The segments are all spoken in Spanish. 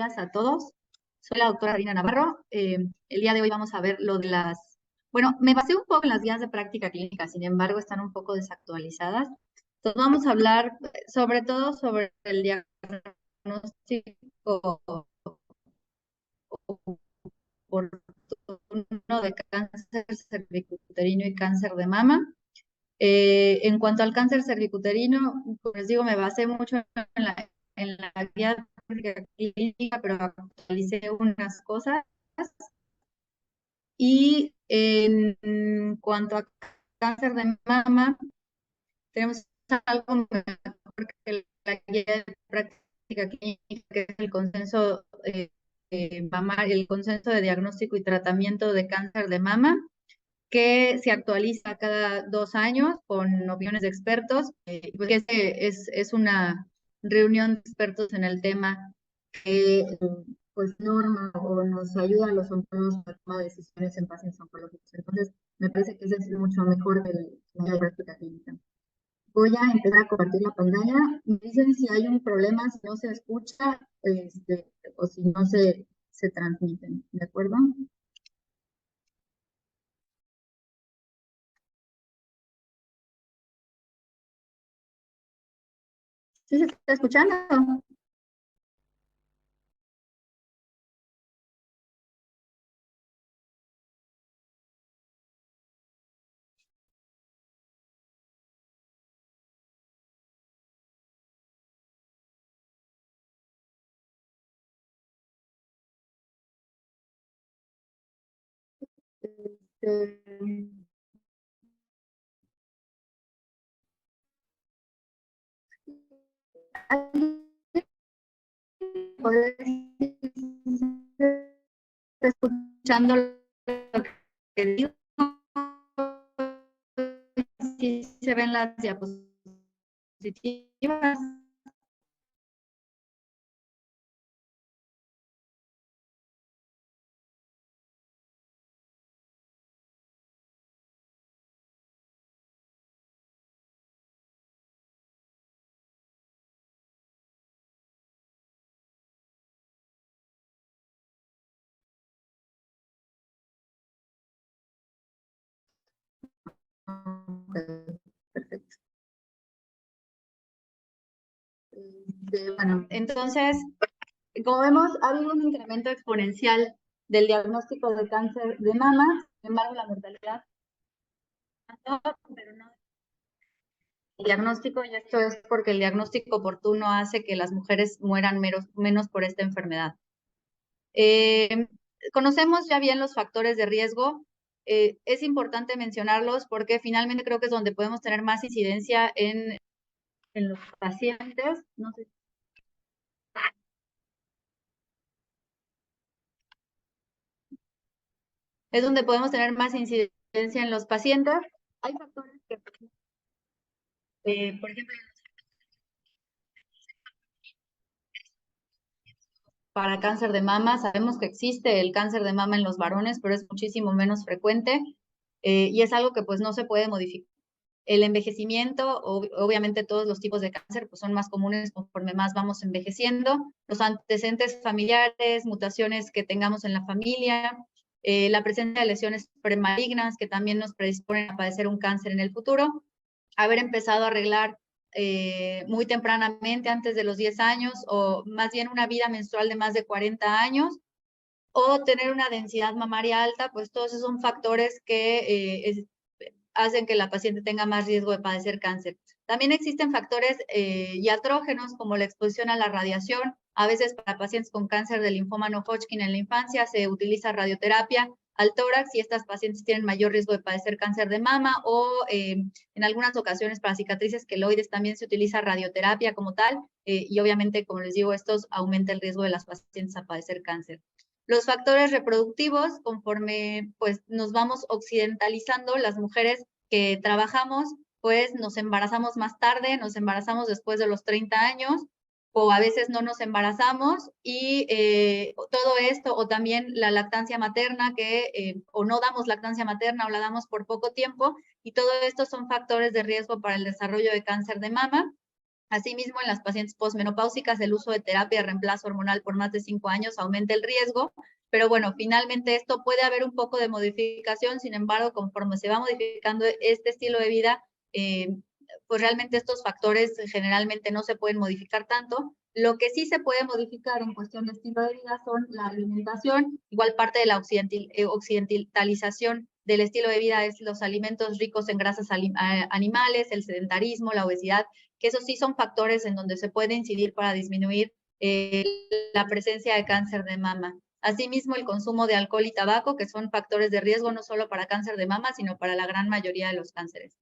días a todos. Soy la doctora Rina Navarro. El día de hoy vamos a ver lo de las... Bueno, me basé un poco en las guías de práctica clínica, sin embargo, están un poco desactualizadas. Entonces vamos a hablar sobre todo sobre el diagnóstico oportuno de cáncer cervicuterino y cáncer de mama. En cuanto al cáncer cervicuterino, como les digo, me basé mucho en la guía clínica, pero actualicé unas cosas. Y en cuanto a cáncer de mama, tenemos algo mejor que la guía de práctica clínica, que es el consenso el consenso de diagnóstico y tratamiento de cáncer de mama, que se actualiza cada 2 años con opiniones de expertos, porque es una reunión de expertos en el tema que pues norma o nos ayuda a los oncólogos a tomar decisiones en pacientes oncológicos. Entonces, me parece que ese es mucho mejor que la práctica clínica. Voy a empezar a compartir la pantalla. Me dicen si hay un problema, si no se escucha, o si no se transmiten, ¿de acuerdo? ¿Sí se está escuchando? Este, ¿alguien podría decir si está escuchando lo que digo? Si se ven las diapositivas. Perfecto. Bueno, entonces, como vemos, ha habido un incremento exponencial del diagnóstico de cáncer de mama, sin embargo, la mortalidad no, pero no el diagnóstico, y esto es porque el diagnóstico oportuno hace que las mujeres mueran menos por esta enfermedad. Eh, Conocemos ya bien los factores de riesgo. Es importante mencionarlos porque finalmente creo que es donde podemos tener más incidencia en los pacientes. No sé. Es donde podemos tener más incidencia en los pacientes. Hay factores que, por ejemplo, para cáncer de mama, sabemos que existe el cáncer de mama en los varones, pero es muchísimo menos frecuente y es algo que pues no se puede modificar. El envejecimiento, obviamente todos los tipos de cáncer pues, son más comunes conforme más vamos envejeciendo. Los antecedentes familiares, mutaciones que tengamos en la familia, la presencia de lesiones premalignas que también nos predisponen a padecer un cáncer en el futuro, haber empezado a arreglar muy tempranamente, antes de los 10 años, o más bien una vida menstrual de más de 40 años, o tener una densidad mamaria alta, pues todos esos son factores que hacen que la paciente tenga más riesgo de padecer cáncer. También existen factores iatrógenos como la exposición a la radiación. A veces para pacientes con cáncer de linfoma no Hodgkin en la infancia se utiliza radioterapia al tórax y estas pacientes tienen mayor riesgo de padecer cáncer de mama o en algunas ocasiones para cicatrices queloides también se utiliza radioterapia como tal y obviamente, como les digo, esto aumenta el riesgo de las pacientes a padecer cáncer. Los factores reproductivos, conforme pues nos vamos occidentalizando, las mujeres que trabajamos, pues nos embarazamos más tarde, nos embarazamos después de los 30 años, o a veces no nos embarazamos, y todo esto, o también la lactancia materna, que o no damos lactancia materna o la damos por poco tiempo, y todo esto son factores de riesgo para el desarrollo de cáncer de mama. Asimismo, en las pacientes posmenopáusicas, el uso de terapia de reemplazo hormonal por más de 5 años aumenta el riesgo, pero bueno, finalmente esto puede haber un poco de modificación, sin embargo, conforme se va modificando este estilo de vida, pues realmente estos factores generalmente no se pueden modificar tanto. Lo que sí se puede modificar en cuestión de estilo de vida son la alimentación, igual parte de la occidentalización del estilo de vida es los alimentos ricos en grasas animales, el sedentarismo, la obesidad, que esos sí son factores en donde se puede incidir para disminuir la presencia de cáncer de mama. Asimismo, el consumo de alcohol y tabaco, que son factores de riesgo no solo para cáncer de mama, sino para la gran mayoría de los cánceres.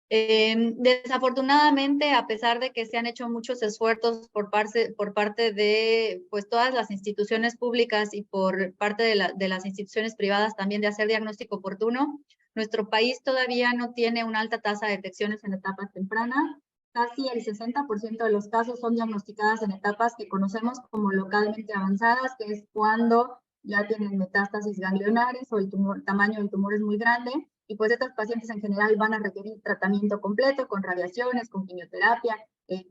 Desafortunadamente, a pesar de que se han hecho muchos esfuerzos por parte de pues, todas las instituciones públicas y por parte de las instituciones privadas también de hacer diagnóstico oportuno, nuestro país todavía no tiene una alta tasa de detecciones en etapas tempranas. Casi el 60% de los casos son diagnosticadas en etapas que conocemos como localmente avanzadas, que es cuando ya tienen metástasis ganglionares o el tamaño del tumor es muy grande. Y pues estas pacientes en general van a requerir tratamiento completo con radiaciones, con quimioterapia,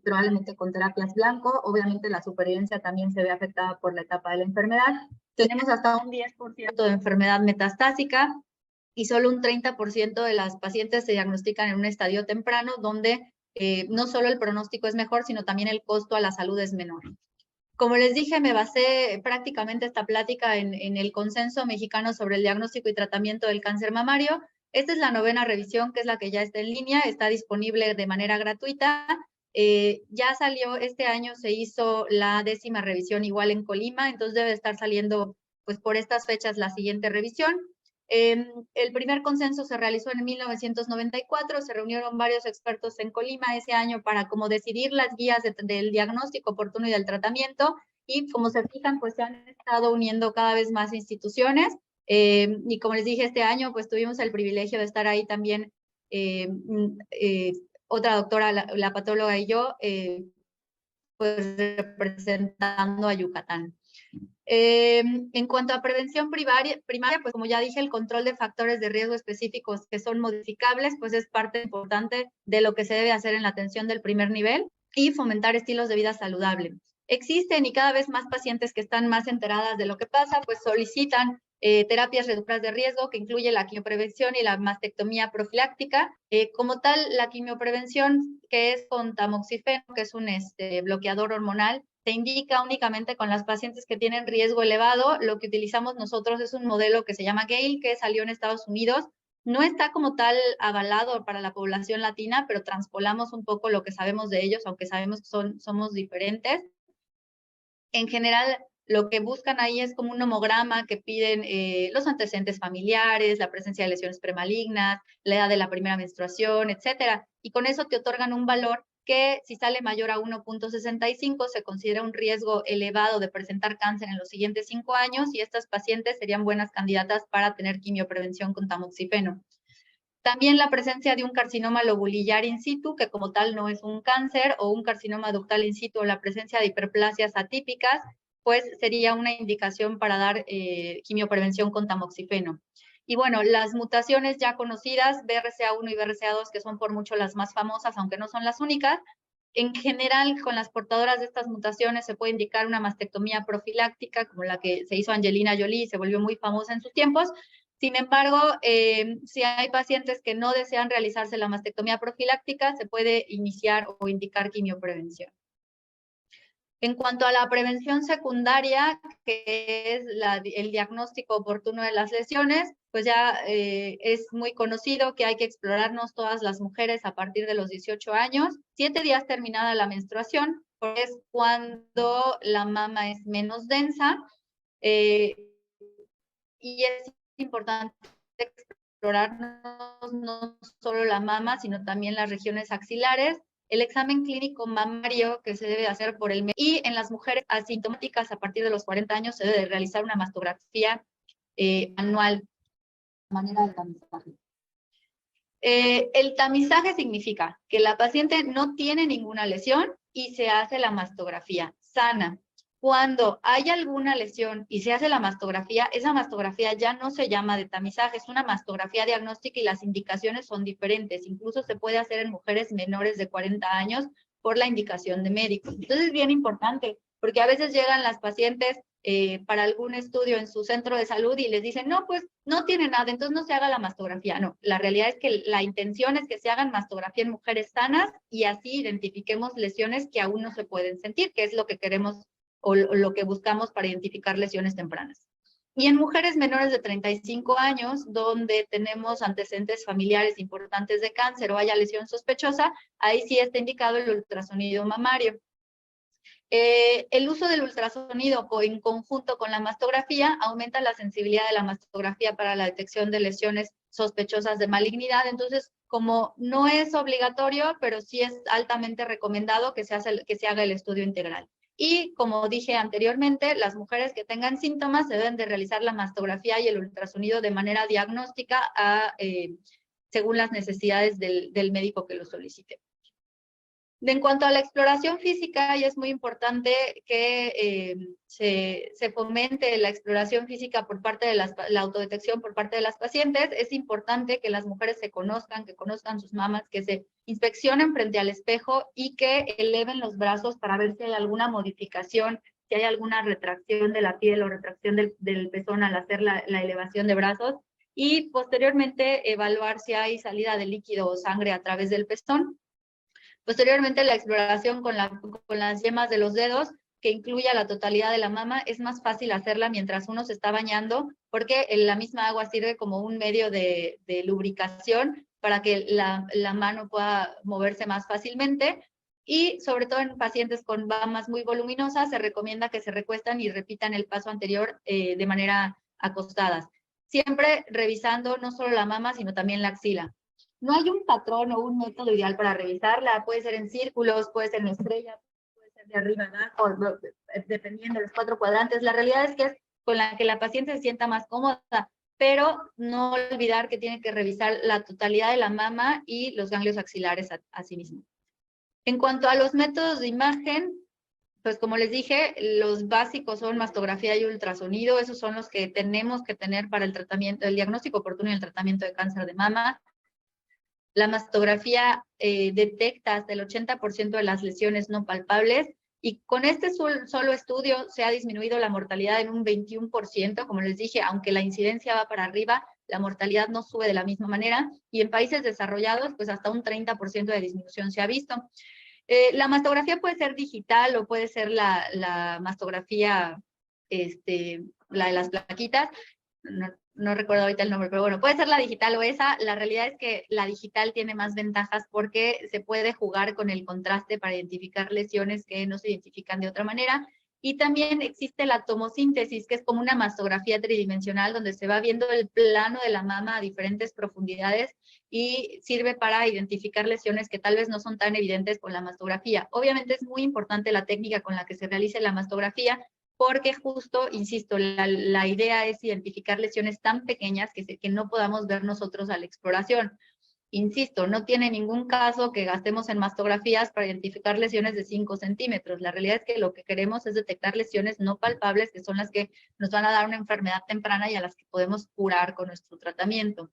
probablemente con terapias blanco. Obviamente la supervivencia también se ve afectada por la etapa de la enfermedad. Tenemos hasta un 10% de enfermedad metastásica y solo un 30% de las pacientes se diagnostican en un estadio temprano donde no solo el pronóstico es mejor, sino también el costo a la salud es menor. Como les dije, me basé prácticamente esta plática en el consenso mexicano sobre el diagnóstico y tratamiento del cáncer mamario. Esta es la 9ª revisión, que es la que ya está en línea, está disponible de manera gratuita. Ya salió este año, se hizo la 10ª revisión igual en Colima, entonces debe estar saliendo pues por estas fechas la siguiente revisión. El primer consenso se realizó en 1994, se reunieron varios expertos en Colima ese año para como decidir las guías del diagnóstico oportuno y del tratamiento, y como se fijan, pues se han estado uniendo cada vez más instituciones, y como les dije, este año pues tuvimos el privilegio de estar ahí también, otra doctora, la patóloga y yo, pues representando a Yucatán. En cuanto a prevención primaria, pues como ya dije, el control de factores de riesgo específicos que son modificables, pues es parte importante de lo que se debe hacer en la atención del primer nivel, y fomentar estilos de vida saludable. Existen y cada vez más pacientes que están más enteradas de lo que pasa, pues solicitan terapias reductoras de riesgo, que incluye la quimioprevención y la mastectomía profiláctica. Como tal, la quimioprevención, que es con tamoxifeno, que es un bloqueador hormonal, se indica únicamente con las pacientes que tienen riesgo elevado. Lo que utilizamos nosotros es un modelo que se llama GAIL, que salió en Estados Unidos. No está como tal avalado para la población latina, pero transpolamos un poco lo que sabemos de ellos, aunque sabemos que somos diferentes. En general, lo que buscan ahí es como un homograma que piden los antecedentes familiares, la presencia de lesiones premalignas, la edad de la primera menstruación, etcétera. Y con eso te otorgan un valor que, si sale mayor a 1.65, se considera un riesgo elevado de presentar cáncer en los siguientes 5 años, y estas pacientes serían buenas candidatas para tener quimioprevención con tamoxifeno. También la presencia de un carcinoma lobulillar in situ, que como tal no es un cáncer, o un carcinoma ductal in situ, o la presencia de hiperplasias atípicas, pues sería una indicación para dar quimioprevención con tamoxifeno. Y bueno, las mutaciones ya conocidas, BRCA1 y BRCA2, que son por mucho las más famosas, aunque no son las únicas. En general, con las portadoras de estas mutaciones se puede indicar una mastectomía profiláctica, como la que se hizo Angelina Jolie y se volvió muy famosa en sus tiempos. Sin embargo, si hay pacientes que no desean realizarse la mastectomía profiláctica, se puede iniciar o indicar quimioprevención. En cuanto a la prevención secundaria, que es el diagnóstico oportuno de las lesiones, pues ya es muy conocido que hay que explorarnos todas las mujeres a partir de los 18 años, 7 días terminada la menstruación, porque es cuando la mama es menos densa, y es importante explorarnos no solo la mama, sino también las regiones axilares. El examen clínico mamario que se debe hacer por el médico, y en las mujeres asintomáticas a partir de los 40 años se debe realizar una mastografía anual de manera de tamizaje. El tamizaje significa que la paciente no tiene ninguna lesión y se hace la mastografía sana. Cuando hay alguna lesión y se hace la mastografía, esa mastografía ya no se llama de tamizaje, es una mastografía diagnóstica y las indicaciones son diferentes. Incluso se puede hacer en mujeres menores de 40 años por la indicación de médicos. Entonces es bien importante, porque a veces llegan las pacientes para algún estudio en su centro de salud y les dicen, no, pues no tiene nada, entonces no se haga la mastografía. No, la realidad es que la intención es que se hagan mastografía en mujeres sanas y así identifiquemos lesiones que aún no se pueden sentir, que es lo que queremos o lo que buscamos para identificar lesiones tempranas. Y en mujeres menores de 35 años, donde tenemos antecedentes familiares importantes de cáncer o haya lesión sospechosa, ahí sí está indicado el ultrasonido mamario. El uso del ultrasonido en conjunto con la mastografía aumenta la sensibilidad de la mastografía para la detección de lesiones sospechosas de malignidad. Entonces, como no es obligatorio, pero sí es altamente recomendado que se haga el estudio integral. Y como dije anteriormente, las mujeres que tengan síntomas se deben de realizar la mastografía y el ultrasonido de manera diagnóstica según las necesidades del médico que lo solicite. En cuanto a la exploración física, y es muy importante que se fomente la exploración física por parte de la autodetección por parte de las pacientes. Es importante que las mujeres se conozcan, que conozcan sus mamas, que se inspeccionen frente al espejo y que eleven los brazos para ver si hay alguna modificación, si hay alguna retracción de la piel o retracción del pezón al hacer la elevación de brazos. Y posteriormente evaluar si hay salida de líquido o sangre a través del pezón. Posteriormente, la exploración con las yemas de los dedos, que incluya la totalidad de la mama, es más fácil hacerla mientras uno se está bañando, porque la misma agua sirve como un medio de lubricación para que la mano pueda moverse más fácilmente. Y sobre todo en pacientes con mamas muy voluminosas, se recomienda que se recuestan y repitan el paso anterior de manera acostadas. Siempre revisando no solo la mama, sino también la axila. No hay un patrón o un método ideal para revisarla, puede ser en círculos, puede ser en estrella, puede ser de arriba a abajo, dependiendo de los 4 cuadrantes. La realidad es que es con la que la paciente se sienta más cómoda, pero no olvidar que tiene que revisar la totalidad de la mama y los ganglios axilares a sí mismo. En cuanto a los métodos de imagen, pues como les dije, los básicos son mastografía y ultrasonido, esos son los que tenemos que tener para el tratamiento, el diagnóstico oportuno y el tratamiento de cáncer de mama. La mastografía detecta hasta el 80% de las lesiones no palpables y con este solo estudio se ha disminuido la mortalidad en un 21%, como les dije, aunque la incidencia va para arriba, la mortalidad no sube de la misma manera y en países desarrollados pues hasta un 30% de disminución se ha visto. La mastografía puede ser digital o puede ser la mastografía, la de las plaquitas. No recuerdo ahorita el nombre, pero bueno, puede ser la digital o esa. La realidad es que la digital tiene más ventajas porque se puede jugar con el contraste para identificar lesiones que no se identifican de otra manera. Y también existe la tomosíntesis, que es como una mastografía tridimensional donde se va viendo el plano de la mama a diferentes profundidades y sirve para identificar lesiones que tal vez no son tan evidentes con la mastografía. Obviamente es muy importante la técnica con la que se realice la mastografía, porque justo, insisto, la idea es identificar lesiones tan pequeñas que no podamos ver nosotros a la exploración. Insisto, no tiene ningún caso que gastemos en mastografías para identificar lesiones de 5 centímetros. La realidad es que lo que queremos es detectar lesiones no palpables, que son las que nos van a dar una enfermedad temprana y a las que podemos curar con nuestro tratamiento.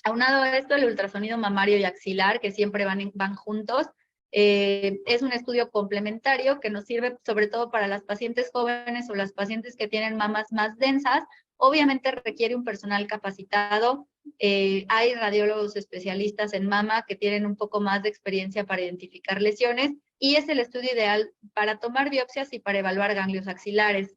Aunado a esto, el ultrasonido mamario y axilar, que siempre van juntos, es un estudio complementario que nos sirve sobre todo para las pacientes jóvenes o las pacientes que tienen mamas más densas. Obviamente requiere un personal capacitado. Hay radiólogos especialistas en mama que tienen un poco más de experiencia para identificar lesiones y es el estudio ideal para tomar biopsias y para evaluar ganglios axilares.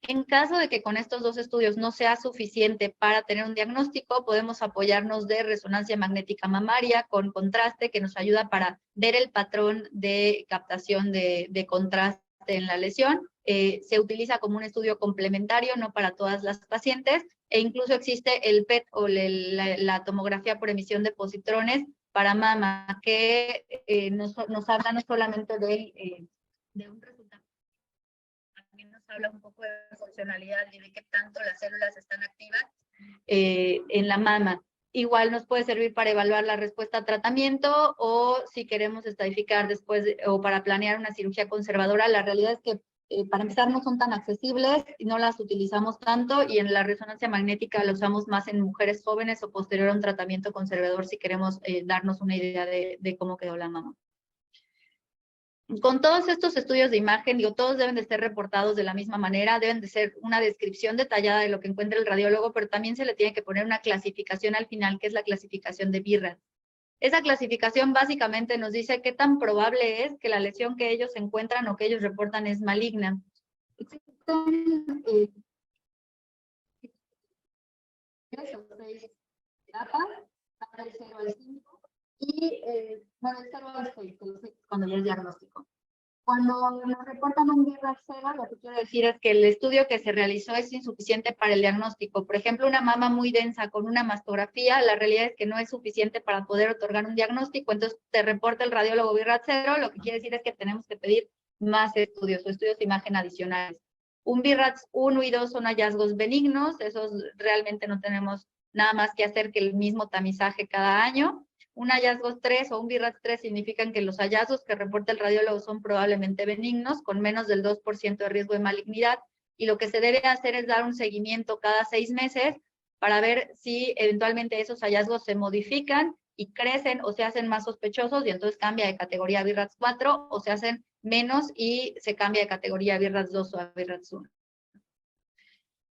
En caso de que con estos 2 estudios no sea suficiente para tener un diagnóstico, podemos apoyarnos de resonancia magnética mamaria con contraste que nos ayuda para ver el patrón de captación de contraste en la lesión. Se utiliza como un estudio complementario, no para todas las pacientes, e incluso existe el PET o la tomografía por emisión de positrones para mama, que nos habla no solamente de un resultado, también nos habla un poco de funcionalidad y de qué tanto las células están activas en la mama. Igual nos puede servir para evaluar la respuesta a tratamiento o si queremos estadificar después o para planear una cirugía conservadora. La realidad es que para empezar, no son tan accesibles, no las utilizamos tanto, y en la resonancia magnética la usamos más en mujeres jóvenes o posterior a un tratamiento conservador si queremos darnos una idea de cómo quedó la mama. Con todos estos estudios de imagen, digo, todos deben de ser reportados de la misma manera, deben de ser una descripción detallada de lo que encuentra el radiólogo, pero también se le tiene que poner una clasificación al final, que es la clasificación de BIRAD. Esa clasificación básicamente nos dice qué tan probable es que la lesión que ellos encuentran o que ellos reportan es maligna. Existen 3 o 6 etapas, del 0 al 5, y bueno, el 0 al 6, cuando ya es diagnóstico. Cuando nos reportan un BIRAD 0, lo que quiero decir es que el estudio que se realizó es insuficiente para el diagnóstico. Por ejemplo, una mama muy densa con una mastografía, la realidad es que no es suficiente para poder otorgar un diagnóstico, entonces te reporta el radiólogo BIRAD 0, lo que quiere decir es que tenemos que pedir más estudios o estudios de imagen adicionales. Un BIRAD 1 y 2 son hallazgos benignos, esos realmente no tenemos nada más que hacer que el mismo tamizaje cada año. Un hallazgo 3 o un BIRAD 3 significan que los hallazgos que reporta el radiólogo son probablemente benignos, con menos del 2% de riesgo de malignidad, y lo que se debe hacer es dar un seguimiento cada 6 meses para ver si eventualmente esos hallazgos se modifican y crecen o se hacen más sospechosos, y entonces cambia de categoría a BIRAD 4, o se hacen menos y se cambia de categoría a BIRAD 2 o a BIRAD 1.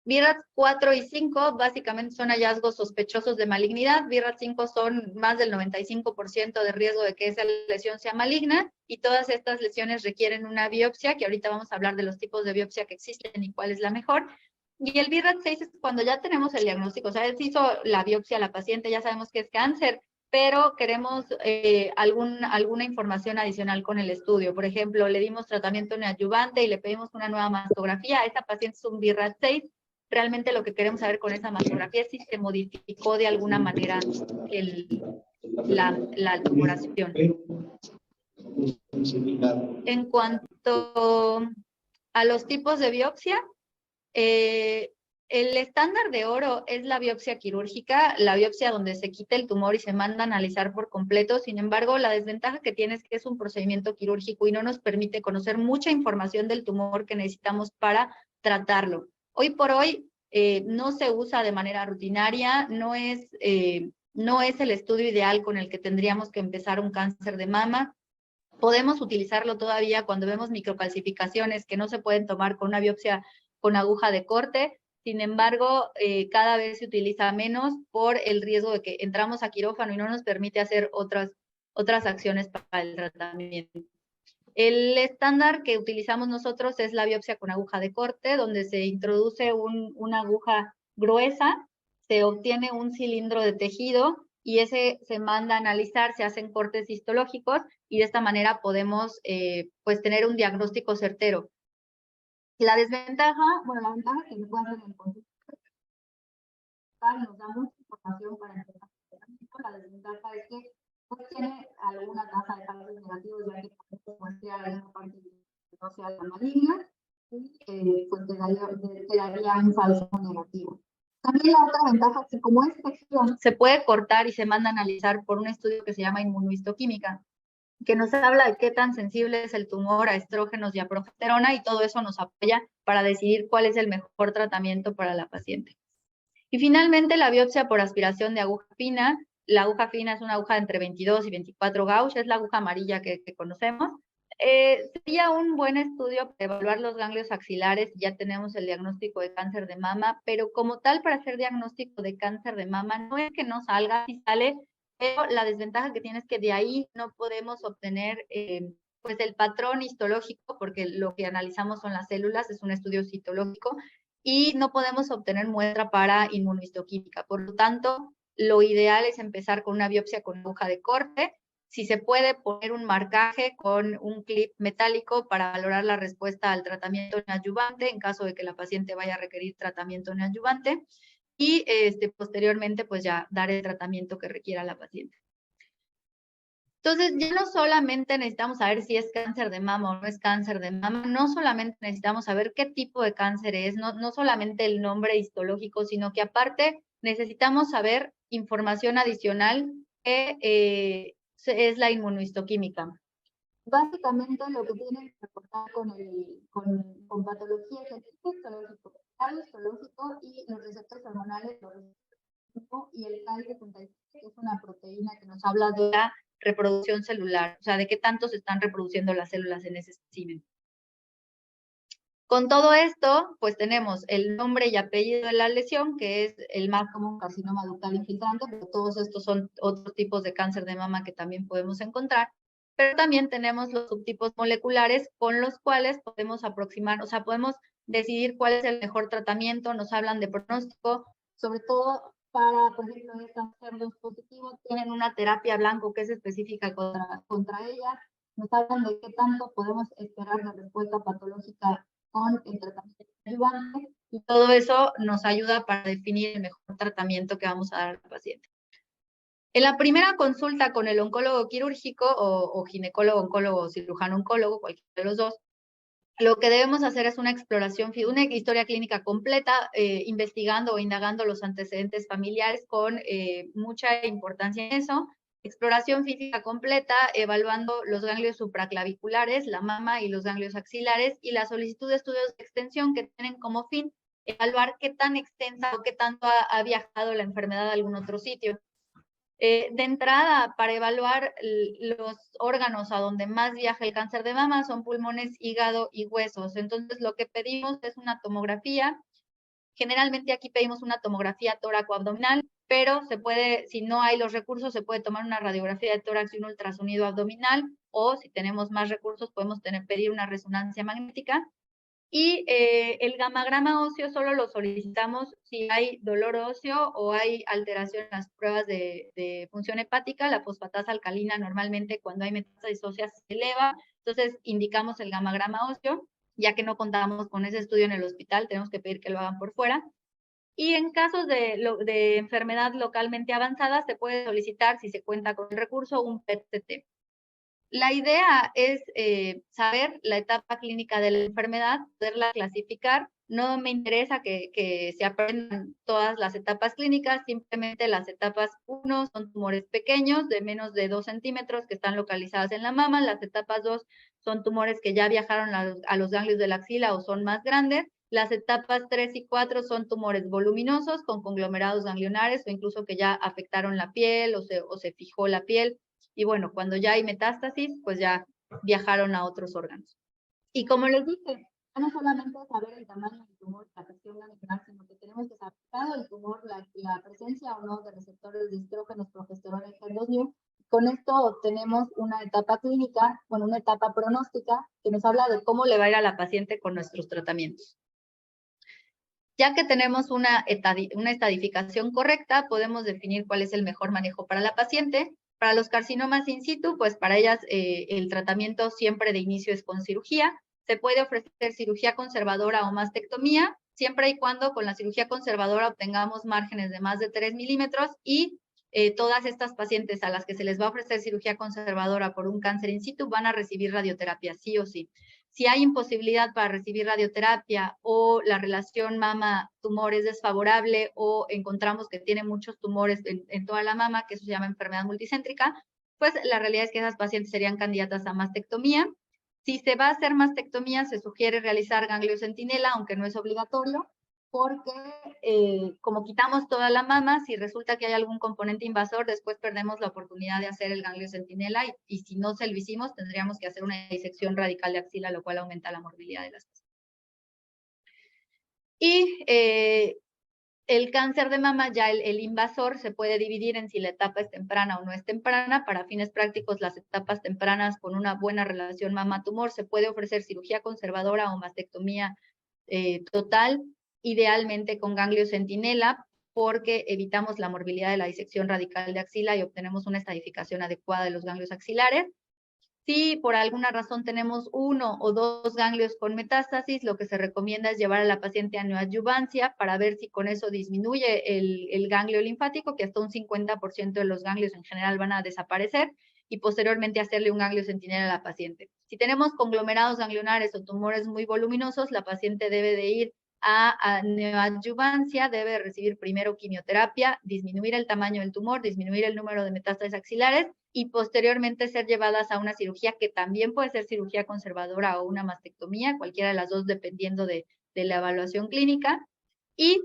BIRAD 4 y 5 básicamente son hallazgos sospechosos de malignidad. BIRAD 5 son más del 95% de riesgo de que esa lesión sea maligna, y todas estas lesiones requieren una biopsia, que ahorita vamos a hablar de los tipos de biopsia que existen y cuál es la mejor. Y el BIRAD 6 es cuando ya tenemos el diagnóstico, o sea, se hizo la biopsia a la paciente, ya sabemos que es cáncer, pero queremos alguna información adicional con el estudio. Por ejemplo, le dimos tratamiento neoadyuvante y le pedimos una nueva mastografía. Esta paciente es un BIRAD 6. Realmente lo que queremos saber con esa mastografía es si se modificó de alguna manera la tumoración. En cuanto a los tipos de biopsia, el estándar de oro es la biopsia quirúrgica, la biopsia donde se quita el tumor y se manda a analizar por completo. Sin embargo, la desventaja que tiene es que es un procedimiento quirúrgico y no nos permite conocer mucha información del tumor que necesitamos para tratarlo. Hoy por hoy no se usa de manera rutinaria, no es el estudio ideal con el que tendríamos que empezar un cáncer de mama. Podemos utilizarlo todavía cuando vemos microcalcificaciones que no se pueden tomar con una biopsia con aguja de corte. Sin embargo, cada vez se utiliza menos por el riesgo de que entramos a quirófano y no nos permite hacer otras acciones para el tratamiento. El estándar que utilizamos nosotros es la biopsia con aguja de corte, donde se introduce una aguja gruesa, se obtiene un cilindro de tejido y ese se manda a analizar, se hacen cortes histológicos y de esta manera podemos pues tener un diagnóstico certero. La desventaja, bueno, la ventaja que se puede hacer en el contexto nos da mucha información para empezar. La desventaja es que pues tiene alguna tasa de falsos negativos, ya que muestra alguna parte que no sea la maligna, y pues te daría un falso negativo. También la otra ventaja es que como esta sección se puede cortar y se manda a analizar por un estudio que se llama inmunohistoquímica, que nos habla de qué tan sensible es el tumor a estrógenos y a progesterona, y todo eso nos apoya para decidir cuál es el mejor tratamiento para la paciente. Y finalmente, la biopsia por aspiración de aguja fina. La aguja fina es una aguja entre 22 y 24 gauge, es la aguja amarilla que conocemos. Sería un buen estudio para evaluar los ganglios axilares, ya tenemos el diagnóstico de cáncer de mama, pero como tal, para hacer diagnóstico de cáncer de mama, no es que no salga, si sale, pero la desventaja que tiene es que de ahí no podemos obtener pues el patrón histológico, porque lo que analizamos son las células, es un estudio citológico, y no podemos obtener muestra para inmunohistoquímica. Por lo tanto, lo ideal es empezar con una biopsia con aguja de corte. Si se puede, poner un marcaje con un clip metálico para valorar la respuesta al tratamiento neoadyuvante en caso de que la paciente vaya a requerir tratamiento neoadyuvante, y posteriormente pues ya dar el tratamiento que requiera la paciente. Entonces, ya no solamente necesitamos saber si es cáncer de mama o no es cáncer de mama, no solamente necesitamos saber qué tipo de cáncer es, no solamente el nombre histológico, sino que aparte necesitamos saber información adicional que es la inmunohistoquímica. Básicamente lo que tienen que reportar con patología es el histológico, el histológico y los receptores hormonales, los receptores y el Cal66, que es una proteína que nos habla de la reproducción celular, o sea, de qué tanto se están reproduciendo las células en ese espécimen. Con todo esto, pues tenemos el nombre y apellido de la lesión, que es el más común, carcinoma ductal infiltrante, pero todos estos son otros tipos de cáncer de mama que también podemos encontrar. Pero también tenemos los subtipos moleculares con los cuales podemos aproximar, o sea, podemos decidir cuál es el mejor tratamiento, nos hablan de pronóstico, sobre todo para, por ejemplo, el cáncer 2 positivo, tienen una terapia blanco que es específica contra ella, nos hablan de qué tanto podemos esperar de respuesta patológica con el tratamiento ayudante, y todo eso nos ayuda para definir el mejor tratamiento que vamos a dar al paciente. En la primera consulta con el oncólogo quirúrgico o ginecólogo, oncólogo o cirujano oncólogo, cualquiera de los dos, lo que debemos hacer es una exploración, una historia clínica completa, investigando o indagando los antecedentes familiares con mucha importancia en eso. Exploración física completa, evaluando los ganglios supraclaviculares, la mama y los ganglios axilares, y la solicitud de estudios de extensión que tienen como fin evaluar qué tan extensa o qué tanto ha viajado la enfermedad a algún otro sitio. De entrada, para evaluar los órganos a donde más viaja el cáncer de mama son pulmones, hígado y huesos. Entonces, lo que pedimos es una tomografía. Generalmente aquí pedimos una tomografía tóraco-abdominal, pero se puede, si no hay los recursos, se puede tomar una radiografía de tórax y un ultrasonido abdominal, o si tenemos más recursos, podemos pedir una resonancia magnética. Y el gamagrama óseo solo lo solicitamos si hay dolor óseo o hay alteración en las pruebas de función hepática. La fosfatasa alcalina normalmente cuando hay metástasis óseas se eleva, entonces indicamos el gamagrama óseo, ya que no contamos con ese estudio en el hospital, tenemos que pedir que lo hagan por fuera. Y en casos de enfermedad localmente avanzada se puede solicitar, si se cuenta con el recurso, un PET-CT. La idea es saber la etapa clínica de la enfermedad, poderla clasificar. No me interesa que se aprendan todas las etapas clínicas, simplemente las etapas 1 son tumores pequeños de menos de 2 centímetros que están localizadas en la mama, las etapas 2 son tumores que ya viajaron a los ganglios de la axila o son más grandes, las etapas 3 y 4 son tumores voluminosos con conglomerados ganglionares o incluso que ya afectaron la piel o se fijó la piel. Y bueno, cuando ya hay metástasis, pues ya viajaron a otros órganos. Y como les dije, no solamente saber el tamaño del tumor, la cuestión ganglionar, sino que tenemos que saber el tumor, la presencia o no de receptores de estrógenos, progesterona y HER2/neu. Con esto obtenemos una etapa clínica, bueno, una etapa pronóstica que nos habla de cómo le va a ir a la paciente con nuestros tratamientos. Ya que tenemos una estadificación correcta, podemos definir cuál es el mejor manejo para la paciente. Para los carcinomas in situ, pues para ellas el tratamiento siempre de inicio es con cirugía. Se puede ofrecer cirugía conservadora o mastectomía, siempre y cuando con la cirugía conservadora obtengamos márgenes de más de 3 milímetros y todas estas pacientes a las que se les va a ofrecer cirugía conservadora por un cáncer in situ van a recibir radioterapia, sí o sí. Si hay imposibilidad para recibir radioterapia o la relación mama-tumor es desfavorable o encontramos que tiene muchos tumores en toda la mama, que eso se llama enfermedad multicéntrica, pues la realidad es que esas pacientes serían candidatas a mastectomía. Si se va a hacer mastectomía, se sugiere realizar gangliocentinela, aunque no es obligatorio, porque como quitamos toda la mama, si resulta que hay algún componente invasor, después perdemos la oportunidad de hacer el ganglio centinela y si no se lo hicimos, tendríamos que hacer una disección radical de axila, lo cual aumenta la morbilidad de las pacientes. Y el cáncer de mama, ya el invasor se puede dividir en si la etapa es temprana o no es temprana. Para fines prácticos, las etapas tempranas con una buena relación mama-tumor se puede ofrecer cirugía conservadora o mastectomía total, idealmente con ganglio centinela, porque evitamos la morbilidad de la disección radical de axila y obtenemos una estadificación adecuada de los ganglios axilares. Si por alguna razón tenemos 1 o 2 ganglios con metástasis, lo que se recomienda es llevar a la paciente a neoadyuvancia para ver si con eso disminuye el ganglio linfático, que hasta un 50% de los ganglios en general van a desaparecer, y posteriormente hacerle un ganglio centinela a la paciente. Si tenemos conglomerados ganglionares o tumores muy voluminosos, la paciente debe de ir a neoadyuvancia debe recibir primero quimioterapia, disminuir el tamaño del tumor, disminuir el número de metástasis axilares y posteriormente ser llevadas a una cirugía que también puede ser cirugía conservadora o una mastectomía, cualquiera de las dos dependiendo de la evaluación clínica, y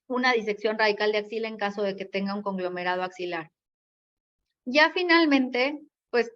una disección radical de axila en caso de que tenga un conglomerado axilar. Ya finalmente, pues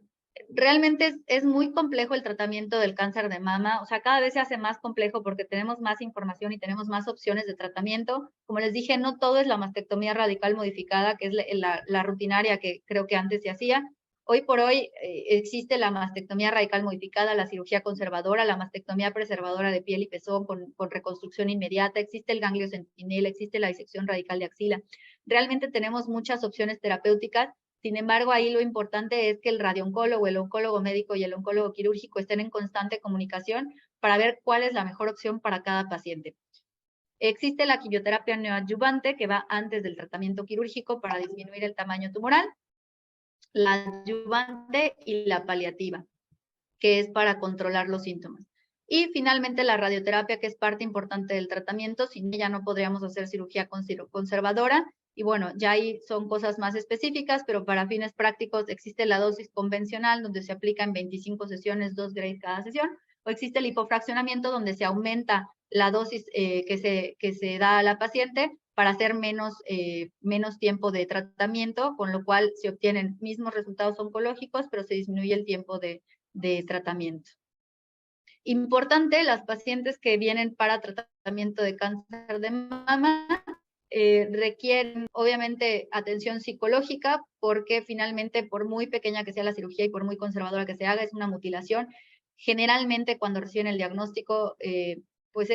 realmente es muy complejo el tratamiento del cáncer de mama, o sea, cada vez se hace más complejo porque tenemos más información y tenemos más opciones de tratamiento. Como les dije, no todo es la mastectomía radical modificada, que es la rutinaria que creo que antes se hacía. Hoy por hoy existe la mastectomía radical modificada, la cirugía conservadora, la mastectomía preservadora de piel y pezón con reconstrucción inmediata, existe el ganglio centinela, existe la disección radical de axila. Realmente tenemos muchas opciones terapéuticas. Sin embargo, ahí lo importante es que el radiooncólogo, el oncólogo médico y el oncólogo quirúrgico estén en constante comunicación para ver cuál es la mejor opción para cada paciente. Existe la quimioterapia neoadyuvante que va antes del tratamiento quirúrgico para disminuir el tamaño tumoral, la adyuvante y la paliativa, que es para controlar los síntomas. Y finalmente la radioterapia, que es parte importante del tratamiento, sin ella no podríamos hacer cirugía conservadora. Y bueno, ya ahí son cosas más específicas, pero para fines prácticos existe la dosis convencional, donde se aplica en 25 sesiones, 2 grays cada sesión, o existe el hipofraccionamiento, donde se aumenta la dosis que se da a la paciente para hacer menos tiempo de tratamiento, con lo cual se obtienen mismos resultados oncológicos, pero se disminuye el tiempo de tratamiento. Importante, las pacientes que vienen para tratamiento de cáncer de mama requieren obviamente atención psicológica porque finalmente por muy pequeña que sea la cirugía y por muy conservadora que se haga, es una mutilación. Generalmente cuando reciben el diagnóstico, pues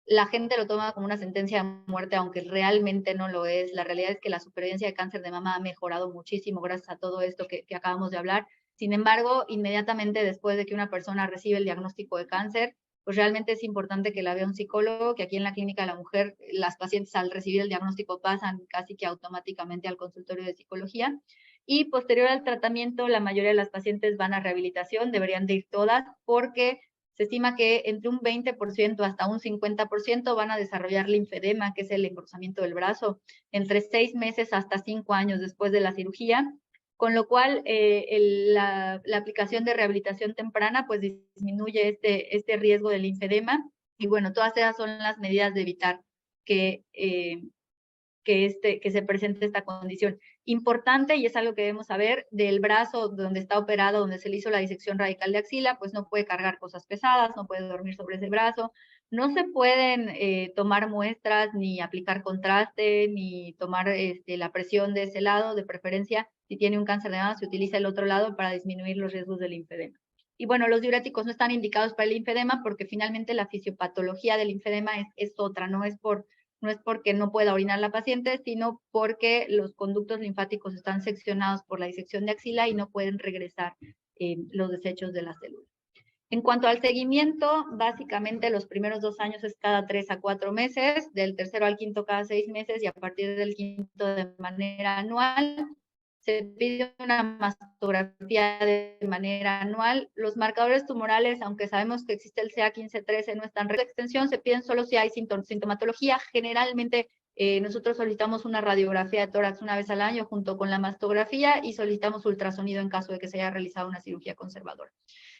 la gente lo toma como una sentencia de muerte, aunque realmente no lo es. La realidad es que la supervivencia de cáncer de mama ha mejorado muchísimo gracias a todo esto que acabamos de hablar. Sin embargo, inmediatamente después de que una persona recibe el diagnóstico de cáncer, pues realmente es importante que la vea un psicólogo, que aquí en la Clínica de la Mujer las pacientes al recibir el diagnóstico pasan casi que automáticamente al consultorio de psicología. Y posterior al tratamiento, la mayoría de las pacientes van a rehabilitación, deberían de ir todas, porque se estima que entre un 20% hasta un 50% van a desarrollar linfedema, que es el engrosamiento del brazo, entre 6 meses hasta 5 años después de la cirugía, con lo cual la aplicación de rehabilitación temprana pues disminuye este riesgo del linfedema. Y bueno, todas esas son las medidas de evitar que se presente esta condición. Importante, y es algo que debemos saber, del brazo donde está operado, donde se le hizo la disección radical de axila, pues no puede cargar cosas pesadas, no puede dormir sobre ese brazo, no se pueden tomar muestras, ni aplicar contraste, ni tomar la presión de ese lado, de preferencia, si tiene un cáncer de mama, se utiliza el otro lado para disminuir los riesgos del linfedema. Y bueno, los diuréticos no están indicados para el linfedema porque finalmente la fisiopatología del linfedema es otra, no es porque no pueda orinar la paciente, sino porque los conductos linfáticos están seccionados por la disección de axila y no pueden regresar los desechos de la célula. En cuanto al seguimiento, básicamente los primeros 2 años es cada 3 a 4 meses, del tercero al quinto cada 6 meses y a partir del quinto de manera anual. Se pide una mastografía de manera anual. Los marcadores tumorales, aunque sabemos que existe el CA15-13, no están en de extensión, se piden solo si hay sintomatología. Generalmente nosotros solicitamos una radiografía de tórax una vez al año junto con la mastografía y solicitamos ultrasonido en caso de que se haya realizado una cirugía conservadora.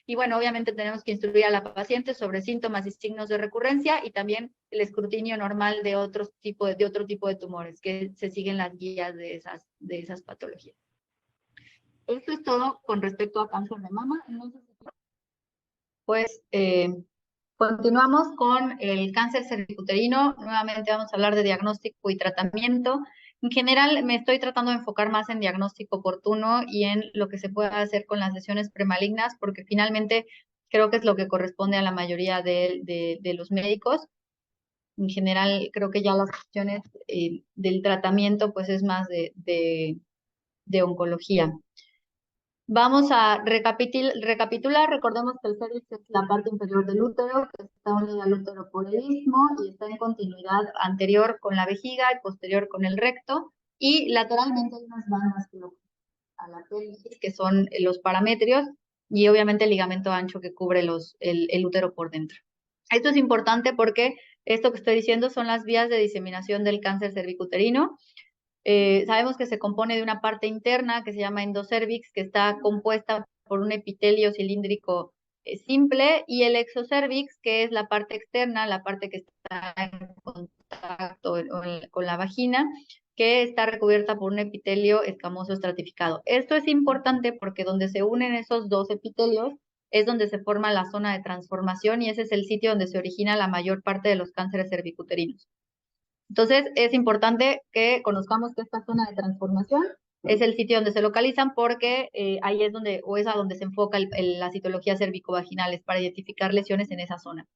Y bueno, obviamente tenemos que instruir a la paciente sobre síntomas y signos de recurrencia y también el escrutinio normal de otro tipo de tumores, que se siguen las guías de esas patologías. Esto es todo con respecto a cáncer de mama. Pues continuamos con el cáncer cervicuterino. Nuevamente vamos a hablar de diagnóstico y tratamiento. En general, me estoy tratando de enfocar más en diagnóstico oportuno y en lo que se puede hacer con las lesiones premalignas, porque finalmente creo que es lo que corresponde a la mayoría de los médicos. En general, creo que ya las cuestiones del tratamiento, pues es más de oncología. Vamos a recapitular. Recordemos que el cervix es la parte inferior del útero, que está unida al útero por el istmo y está en continuidad anterior con la vejiga y posterior con el recto. Y lateralmente hay unas bandas a la pelvis, que son los parametrios, y obviamente el ligamento ancho que cubre el útero por dentro. Esto es importante porque Esto que estoy diciendo son las vías de diseminación del cáncer cervicuterino. Sabemos que se compone de una parte interna que se llama endocervix, que está compuesta por un epitelio cilíndrico simple, y el exocervix, que es la parte externa, la parte que está en contacto con la vagina, que está recubierta por un epitelio escamoso estratificado. Esto es importante porque donde se unen esos dos epitelios es donde se forma la zona de transformación y ese es el sitio donde se origina la mayor parte de los cánceres cervicuterinos. Entonces, es importante que conozcamos que esta zona de transformación es el sitio donde se localizan porque ahí es donde, o es a donde se enfoca la citología cervicovaginal, es para identificar lesiones en esa zona.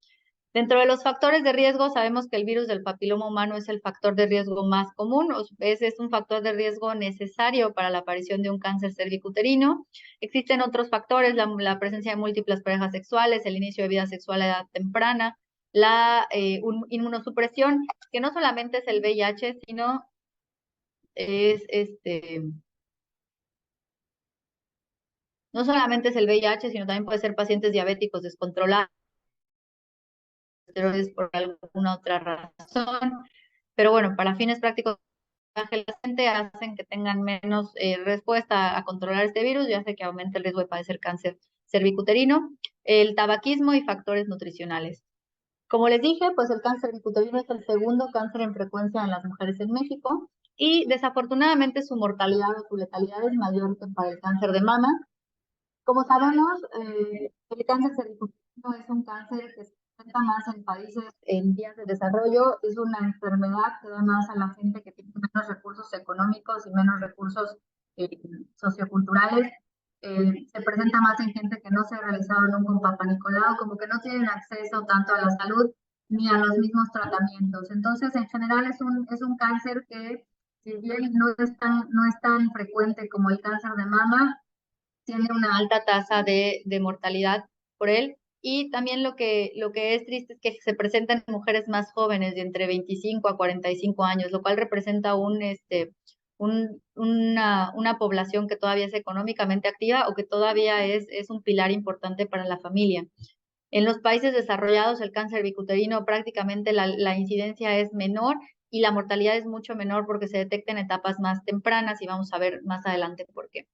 Dentro de los factores de riesgo, sabemos que el virus del papiloma humano es el factor de riesgo más común, es un factor de riesgo necesario para la aparición de un cáncer cervicuterino. Existen otros factores, la presencia de múltiples parejas sexuales, el inicio de vida sexual a edad temprana, la inmunosupresión, que no solamente es el VIH, sino es no solamente es el VIH, sino también puede ser pacientes diabéticos descontrolados por alguna otra razón. Pero bueno, para fines prácticos, la gente hacen que tengan menos respuesta a controlar este virus y hace que aumente el riesgo de padecer cáncer cervicuterino, el tabaquismo y factores nutricionales. Como les dije, pues el cáncer cervicuterino es el segundo cáncer en frecuencia en las mujeres en México y desafortunadamente su mortalidad o su letalidad es mayor que para el cáncer de mama. Como sabemos, el cáncer cervicuterino es un cáncer que se presenta más en países en vías de desarrollo. Es una enfermedad que da más a la gente que tiene menos recursos económicos y menos recursos eh, socioculturales. Se presenta más en gente que no se ha realizado nunca un Papa Nicolau, como que no tienen acceso tanto a la salud ni a los mismos tratamientos. Entonces, en general es un cáncer que, si bien no es tan frecuente como el cáncer de mama, tiene una alta tasa de mortalidad por él. Y también lo que es triste es que se presentan en mujeres más jóvenes, de entre 25 a 45 años, lo cual representa una población que todavía es económicamente activa o que todavía es un pilar importante para la familia. En los países desarrollados, el cáncer bicuterino prácticamente la incidencia es menor y la mortalidad es mucho menor porque se detecta en etapas más tempranas y vamos a ver más adelante por qué.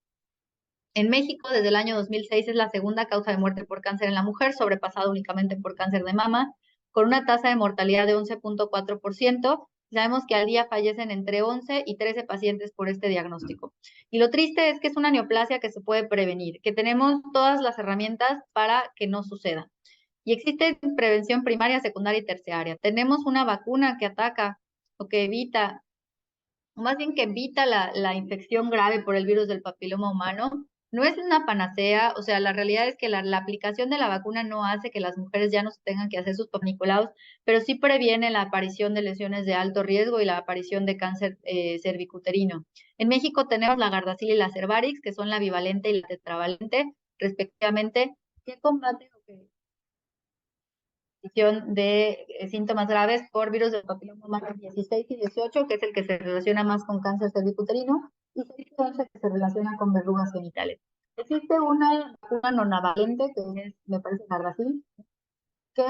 En México, desde el año 2006, es la segunda causa de muerte por cáncer en la mujer, sobrepasado únicamente por cáncer de mama, con una tasa de mortalidad de 11.4%. Sabemos que al día fallecen entre 11 y 13 pacientes por este diagnóstico. Y lo triste es que es una neoplasia que se puede prevenir, que tenemos todas las herramientas para que no suceda. Y existe prevención primaria, secundaria y terciaria. Tenemos una vacuna que ataca o que evita, o más bien que evita la infección grave por el virus del papiloma humano. No es una panacea, o sea, la realidad es que la aplicación de la vacuna no hace que las mujeres ya no se tengan que hacer sus paniculados, pero sí previene la aparición de lesiones de alto riesgo y la aparición de cáncer cervicuterino. En México tenemos la Gardasil y la Cervarix, que son la bivalente y la tetravalente, respectivamente, que combaten de síntomas graves por virus del papiloma humano 16 y 18, que es el que se relaciona más con cáncer cervicuterino, y 6 y 11, que se relaciona con verrugas genitales. Existe una vacuna nonavalente, que es, me parece, Gardasil, que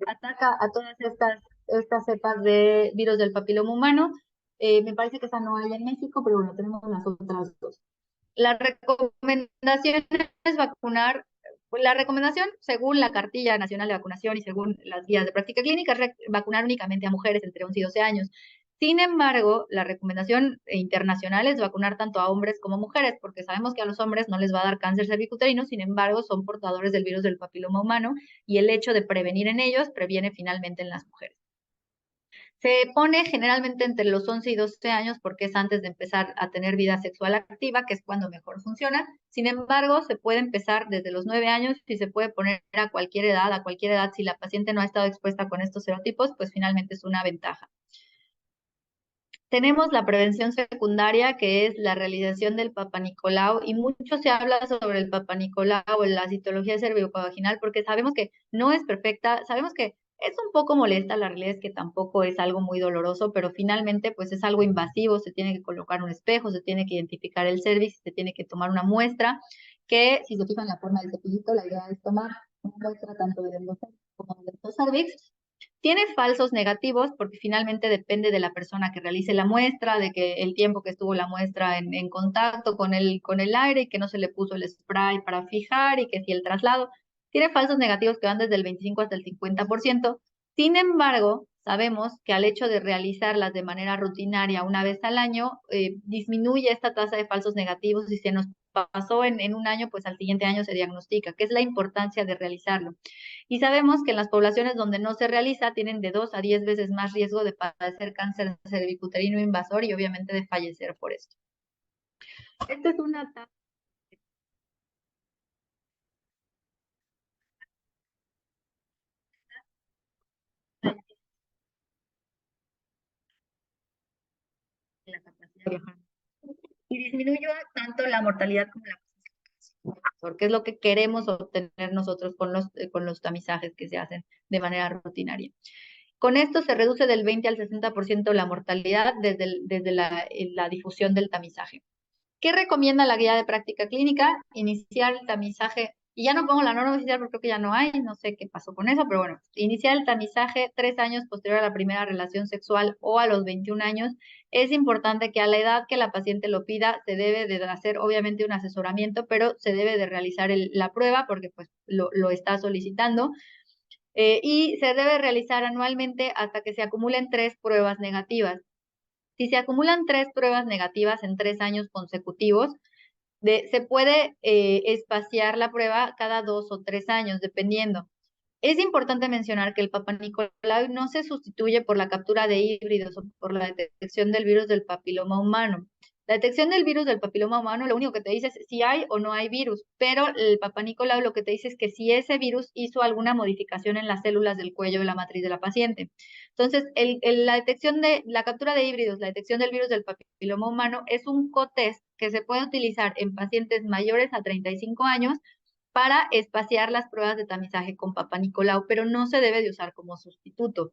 ataca a todas estas cepas de virus del papiloma humano. Me parece que esa no hay en México, pero bueno, tenemos las otras dos. La recomendación es vacunar, la recomendación según la Cartilla Nacional de Vacunación y según las guías de práctica clínica es vacunar únicamente a mujeres entre 11 y 12 años. Sin embargo, la recomendación internacional es vacunar tanto a hombres como mujeres, porque sabemos que a los hombres no les va a dar cáncer cervicuterino, sin embargo, son portadores del virus del papiloma humano y el hecho de prevenir en ellos previene finalmente en las mujeres. Se pone generalmente entre los 11 y 12 años porque es antes de empezar a tener vida sexual activa, que es cuando mejor funciona. Sin embargo, se puede empezar desde los 9 años y se puede poner a cualquier edad. Si la paciente no ha estado expuesta con estos serotipos, pues finalmente es una ventaja. Tenemos la prevención secundaria, que es la realización del Papa Nicolau, y mucho se habla sobre el Papa Nicolau, la citología cervicovaginal, porque sabemos que no es perfecta, sabemos que es un poco molesta, la realidad es que tampoco es algo muy doloroso, pero finalmente pues es algo invasivo, se tiene que colocar un espejo, se tiene que identificar el cervix, se tiene que tomar una muestra, que si se fijan en la forma del cepillito, la idea es tomar una muestra tanto del endocervix como del endocervix, Tiene falsos negativos porque finalmente depende de la persona que realice la muestra, de que el tiempo que estuvo la muestra en contacto con el aire y que no se le puso el spray para fijar y que si el traslado. Tiene falsos negativos que van desde el 25 hasta el 50%. Sin embargo, sabemos que al hecho de realizarlas de manera rutinaria una vez al año, disminuye esta tasa de falsos negativos. Si se nos pasó en un año, pues al siguiente año se diagnostica, que es la importancia de realizarlo. Y sabemos que en las poblaciones donde no se realiza tienen de 2 a 10 veces más riesgo de padecer cáncer cervicuterino invasor y obviamente de fallecer por esto. Esta es una tasa de la capacidad de viajar. Y disminuyó tanto la mortalidad como la porque es lo que queremos obtener nosotros con los tamizajes que se hacen de manera rutinaria. Con esto se reduce del 20 al 60% la mortalidad desde la difusión del tamizaje. ¿Qué recomienda la guía de práctica clínica? Iniciar el tamizaje, y ya no pongo la norma oficial porque creo que ya no hay, no sé qué pasó con eso, pero bueno, iniciar el tamizaje 3 años posterior a la primera relación sexual o a los 21 años. Es importante que a la edad que la paciente lo pida, se debe de hacer obviamente un asesoramiento, pero se debe de realizar la prueba porque pues lo está solicitando. Y se debe realizar anualmente hasta que se acumulen 3 pruebas negativas. Si se acumulan 3 pruebas negativas en 3 años consecutivos, se puede espaciar la prueba cada 2 o 3 años, dependiendo. Es importante mencionar que el Papa Nicolau no se sustituye por la captura de híbridos o por la detección del virus del papiloma humano. La detección del virus del papiloma humano lo único que te dice es si hay o no hay virus, pero el Papa Nicolau lo que te dice es que si ese virus hizo alguna modificación en las células del cuello de la matriz de la paciente. Entonces, la detección de la captura de híbridos, la detección del virus del papiloma humano es un cotest que se puede utilizar en pacientes mayores a 35 años para espaciar las pruebas de tamizaje con Papa Nicolau, pero no se debe de usar como sustituto.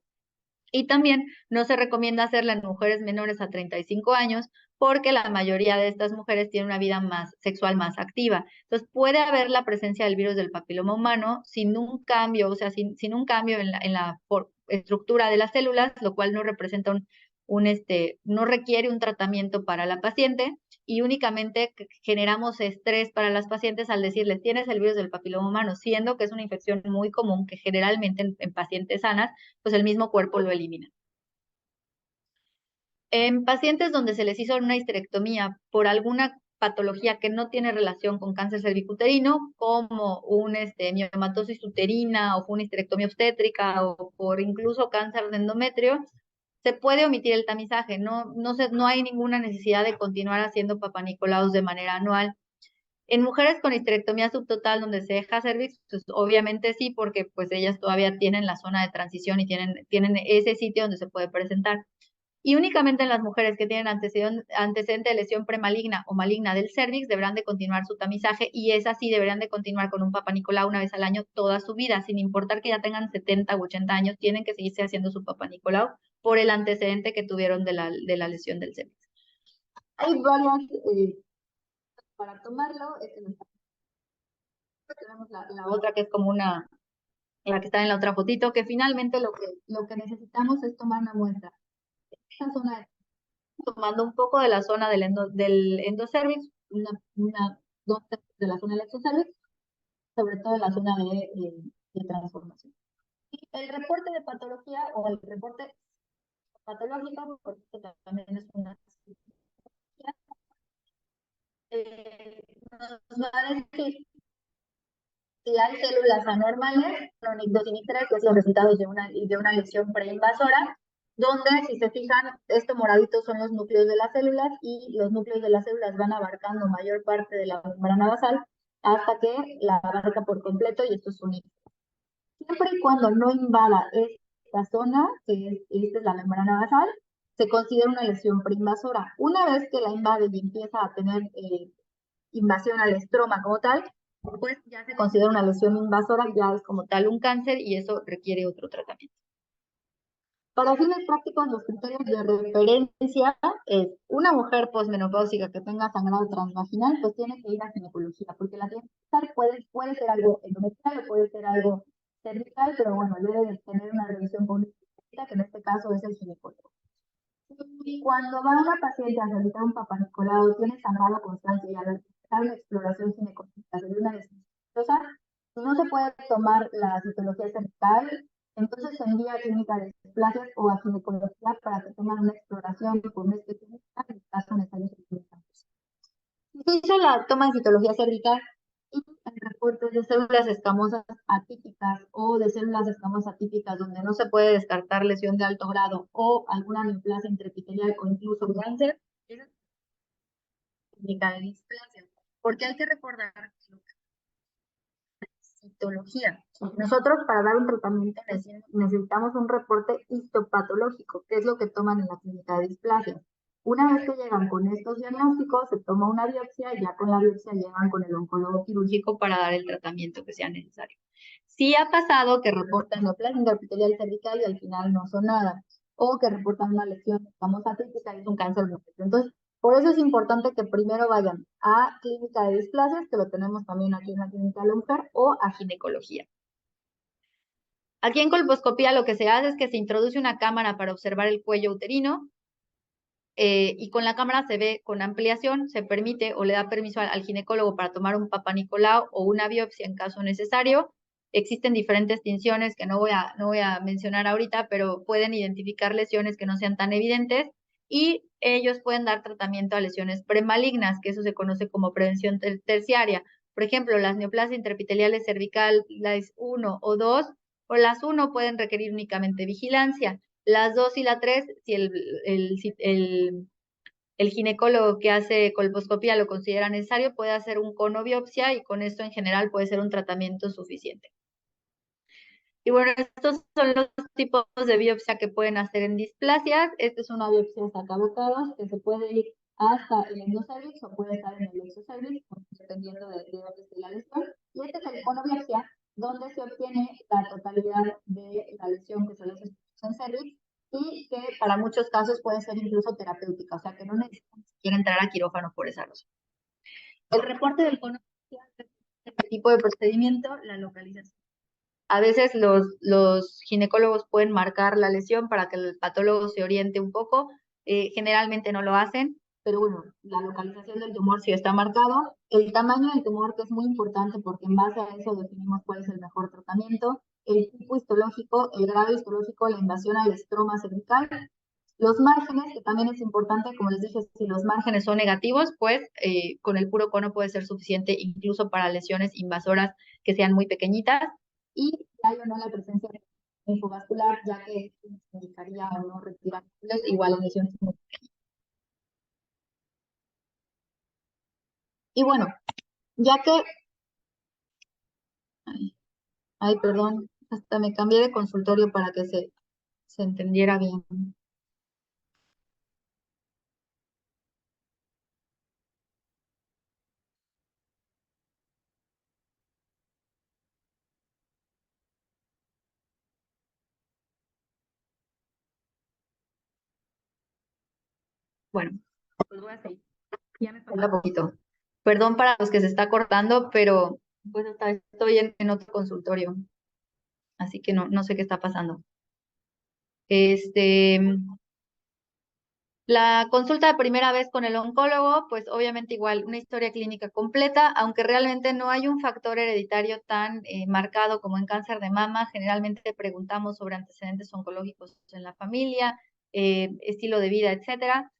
Y también no se recomienda hacerla en mujeres menores a 35 años porque la mayoría de estas mujeres tienen una vida más sexual más activa. Entonces puede haber la presencia del virus del papiloma humano sin un cambio, o sea, sin un cambio en la estructura de las células, lo cual no representa no requiere un tratamiento para la paciente y únicamente generamos estrés para las pacientes al decirles tienes el virus del papiloma humano, siendo que es una infección muy común que generalmente en pacientes sanas pues el mismo cuerpo lo elimina. En pacientes donde se les hizo una histerectomía por alguna patología que no tiene relación con cáncer cervicuterino, como miomatosis uterina o fue una histerectomía obstétrica o por incluso cáncer de endometrio, se puede omitir el tamizaje. No hay ninguna necesidad de continuar haciendo papanicolaos de manera anual. En mujeres con histerectomía subtotal donde se deja cervix, pues obviamente sí, porque pues ellas todavía tienen la zona de transición y tienen ese sitio donde se puede presentar. Y únicamente en las mujeres que tienen antecedente de lesión premaligna o maligna del cervix deberán de continuar su tamizaje y es así, deberán de continuar con un Papa Nicolau una vez al año toda su vida, sin importar que ya tengan 70 u 80 años, tienen que seguirse haciendo su Papa Nicolau por el antecedente que tuvieron de la lesión del cervix. Hay varias para tomarlo. Tenemos la otra que es como la que está en la otra fotito, que finalmente lo que necesitamos es tomar una muestra. Esta zona, tomando un poco de la zona del endocervix, dos tercios de la zona del exocervix, sobre todo en la zona de transformación. Y el reporte de patología o el reporte patológico, porque esto también es una nos va a decir si hay células anormales, cronidocinic-3, que es los resultados de una lesión preinvasora, donde, si se fijan, esto moradito son los núcleos de las células y los núcleos de las células van abarcando mayor parte de la membrana basal hasta que la abarca por completo y esto es único. Siempre y cuando no invada esta zona, esta es la membrana basal, se considera una lesión preinvasora. Una vez que la invade y empieza a tener invasión al estroma como tal, pues ya se considera una lesión invasora, ya es como tal un cáncer y eso requiere otro tratamiento. Para fines prácticos, los criterios de referencia es una mujer posmenopáusica que tenga sangrado transvaginal, pues tiene que ir a ginecología, porque la cáncer puede ser algo endometrial, puede ser algo cervical, pero bueno, debe de tener una revisión con un especialista, que en este caso es el ginecólogo. Y cuando va la paciente a realizar un papanicolado, tiene sangrado constante y al realizar una exploración ginecológica de una descensosa, no se puede tomar la citología cervical, entonces se envía a clínica de displasias o a ginecología para que tengan una exploración con un especialista en caso necesario. Se hizo la toma de citología cervical y el reporte de células escamosas atípicas o de células escamosas atípicas donde no se puede descartar lesión de alto grado o alguna neoplasia intraepitelial o incluso cáncer, es clínica de displasia. Porque hay que recordar que la citología. Nosotros para dar un tratamiento necesitamos un reporte histopatológico, que es lo que toman en la clínica de displasia. Una vez que llegan con estos diagnósticos, se toma una biopsia y ya con la biopsia llegan con el oncólogo quirúrgico para dar el tratamiento que sea necesario. Sí ha pasado que reportan neoplasia intraepitelial cervical y al final no son nada, o que reportan una lesión escamosa atípica y es un cáncer de útero. Entonces, por eso es importante que primero vayan a clínica de displasias, que lo tenemos también aquí en la clínica de la mujer, o a ginecología. Aquí en colposcopía lo que se hace es que se introduce una cámara para observar el cuello uterino y con la cámara se ve con ampliación, se permite o le da permiso al ginecólogo para tomar un papanicolau o una biopsia en caso necesario. Existen diferentes tinciones que no voy a mencionar ahorita, pero pueden identificar lesiones que no sean tan evidentes y ellos pueden dar tratamiento a lesiones premalignas, que eso se conoce como prevención terciaria. Por ejemplo, las neoplasias intraepiteliales cervicales 1 o 2, o las 1 pueden requerir únicamente vigilancia. Las 2 y la 3, si el ginecólogo que hace colposcopía lo considera necesario, puede hacer un conobiopsia y con esto en general puede ser un tratamiento suficiente. Y bueno, estos son los tipos de biopsia que pueden hacer en displasias. Esta es una biopsia sacabocados que se puede ir hasta el endocervix o puede estar en el exocervix, dependiendo de dónde esté la lesión. Y este es el conobiopsia, donde se obtiene la totalidad de la lesión que se les expuso en cervix y que para muchos casos puede ser incluso terapéutica, o sea que no necesitan ni siquiera entrar a quirófano por esa razón. El reporte del conobiopsia es el tipo de procedimiento, la localización. A veces los ginecólogos pueden marcar la lesión para que el patólogo se oriente un poco. Generalmente no lo hacen, pero bueno, la localización del tumor sí está marcado. El tamaño del tumor, que es muy importante porque en base a eso definimos cuál es el mejor tratamiento. El tipo histológico, el grado histológico, la invasión al estroma cervical. Los márgenes, que también es importante, como les dije, si los márgenes son negativos, pues con el puro cono puede ser suficiente incluso para lesiones invasoras que sean muy pequeñitas. Y hay o no la presencia de infovascular, ya que indicaría o no retirar igual en lesiones muy pequeñitas. Y bueno, ya que, ay, perdón, hasta me cambié de consultorio para que se entendiera bien. Bueno, pues voy a seguir. Ya me falta poquito. Perdón para los que se está cortando, pero pues estoy en otro consultorio, así que no sé qué está pasando. Este, la consulta de primera vez con el oncólogo, pues obviamente igual una historia clínica completa, aunque realmente no hay un factor hereditario tan marcado como en cáncer de mama. Generalmente preguntamos sobre antecedentes oncológicos en la familia, estilo de vida, etcétera.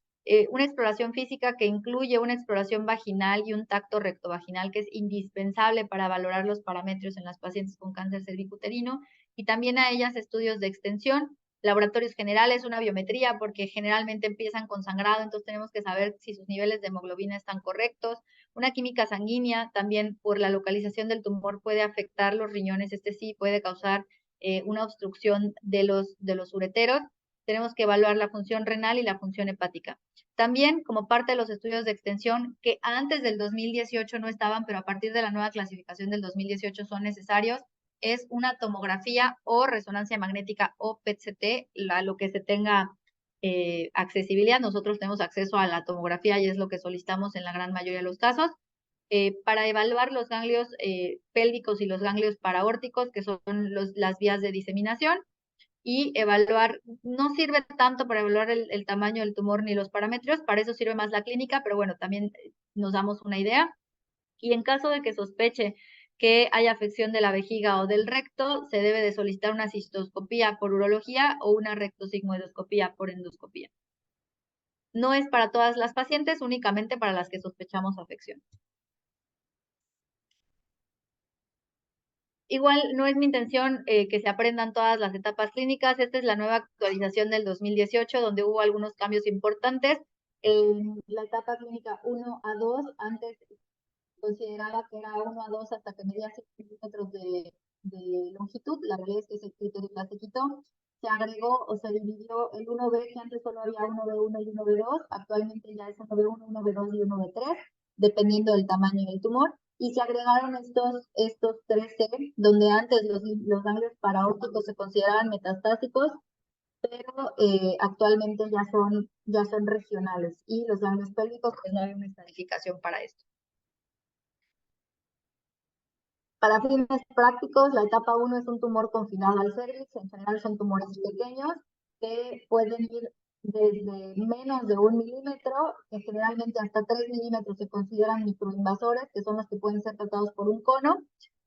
Una exploración física que incluye una exploración vaginal y un tacto rectovaginal que es indispensable para valorar los parámetros en las pacientes con cáncer cervicuterino y también a ellas estudios de extensión, laboratorios generales, una biometría, porque generalmente empiezan con sangrado, entonces tenemos que saber si sus niveles de hemoglobina están correctos. Una química sanguínea, también por la localización del tumor puede afectar los riñones, este sí puede causar una obstrucción de los ureteros. Tenemos que evaluar la función renal y la función hepática. También, como parte de los estudios de extensión, que antes del 2018 no estaban, pero a partir de la nueva clasificación del 2018 son necesarios, es una tomografía o resonancia magnética o PET-CT, lo que se tenga accesibilidad. Nosotros tenemos acceso a la tomografía y es lo que solicitamos en la gran mayoría de los casos. para evaluar los ganglios pélvicos y los ganglios paraórticos, que son las vías de diseminación, y evaluar, no sirve tanto para evaluar el tamaño del tumor ni los parámetros, para eso sirve más la clínica, pero bueno, también nos damos una idea. Y en caso de que sospeche que hay afección de la vejiga o del recto, se debe de solicitar una cistoscopía por urología o una rectosigmoidoscopía por endoscopía. No es para todas las pacientes, únicamente para las que sospechamos afección. Igual no es mi intención que se aprendan todas las etapas clínicas. Esta es la nueva actualización del 2018, donde hubo algunos cambios importantes. En la etapa clínica 1 a 2, antes consideraba que era 1 a 2 hasta que medía 5 milímetros de longitud. La realidad es que ese criterio ya se quitó. Se agregó o se dividió el 1B, que antes solo había 1B1 y 1B2. Actualmente ya es 1B1, 1B2 y 1B3, dependiendo del tamaño del tumor. Y se agregaron estos 3C, donde antes los ganglios paraórticos se consideraban metastásicos, pero actualmente ya son regionales. Y los ganglios pélvicos, pues no hay una estadificación para esto. Para fines prácticos, la etapa 1 es un tumor confinado al cervix. En general son tumores pequeños que pueden ir desde menos de 1 milímetro, que generalmente hasta 3 milímetros se consideran microinvasores, que son los que pueden ser tratados por un cono,